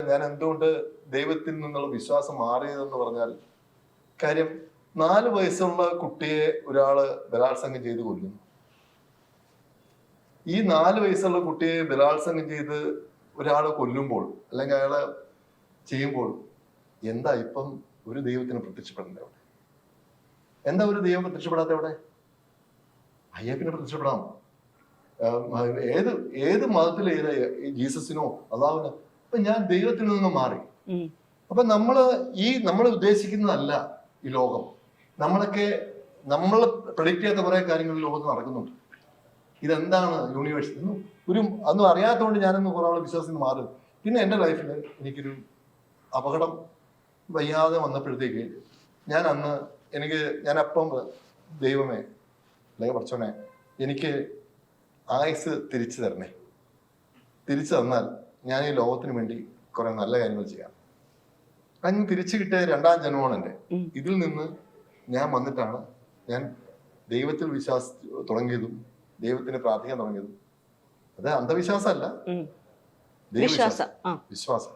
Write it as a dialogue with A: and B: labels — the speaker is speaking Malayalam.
A: ഞാൻ എന്തുകൊണ്ട് ദൈവത്തിൽ നിന്നുള്ള വിശ്വാസം മാറിയതെന്ന് പറഞ്ഞാൽ, കാര്യം 4 വയസ്സുള്ള കുട്ടിയെ ഒരാള് ബലാത്സംഗം ചെയ്ത് കൊല്ലുന്നു. ഈ 4 വയസ്സുള്ള കുട്ടിയെ ബലാത്സംഗം ചെയ്ത് ഒരാള് കൊല്ലുമ്പോൾ, അല്ലെങ്കിൽ അയാള് ചെയ്യുമ്പോൾ, എന്താ ഇപ്പം ഒരു ദൈവത്തിന് പ്രത്യക്ഷപ്പെടേണ്ടത് അവിടെ? എന്താ ഒരു ദൈവം പ്രത്യക്ഷപ്പെടാത്ത അവിടെ? അയ്യപ്പിനെ പ്രത്യക്ഷപ്പെടാം. ഏത് മതത്തിൽ, ജീസസിനോ അള്ളാഹുവിനോ. അപ്പൊ ഞാൻ ദൈവത്തിൽ നിന്ന് മാറി. അപ്പൊ നമ്മൾ ഉദ്ദേശിക്കുന്നതല്ല ഈ ലോകം. നമ്മൾ പ്രഡിക്റ്റ് ചെയ്യാത്ത കുറെ കാര്യങ്ങൾ ലോകത്ത് നടക്കുന്നുണ്ട്. ഇതെന്താണ് യൂണിവേഴ്സ് അതൊന്നും അറിയാത്തതുകൊണ്ട് ഞാനൊന്ന് കുറെ ആളെ വിശ്വാസത്തിൽ നിന്ന് മാറി. പിന്നെ എൻ്റെ ലൈഫിൽ എനിക്കൊരു അപകടം വയ്യാതെ വന്നപ്പോഴത്തേക്ക് ഞാനപ്പം ദൈവമേ, അല്ലെങ്കിൽ പഠിച്ചോനെ, എനിക്ക് ആയുസ് തിരിച്ചു തരണേ. തിരിച്ചു തന്നാൽ ഞാൻ ഈ ലോകത്തിന് വേണ്ടി കുറെ നല്ല കാര്യങ്ങൾ ചെയ്യാം. അതിന് തിരിച്ചു കിട്ടിയ 2ാം ജന്മമാണ് എൻ്റെ. ഇതിൽ നിന്ന് ഞാൻ വന്നിട്ടാണ് ഞാൻ ദൈവത്തിൽ തുടങ്ങിയതും ദൈവത്തിന് പ്രാർത്ഥിക്കാൻ തുടങ്ങിയതും. അത് അന്ധവിശ്വാസമല്ല, ദൈവവിശ്വാസം, വിശ്വാസം.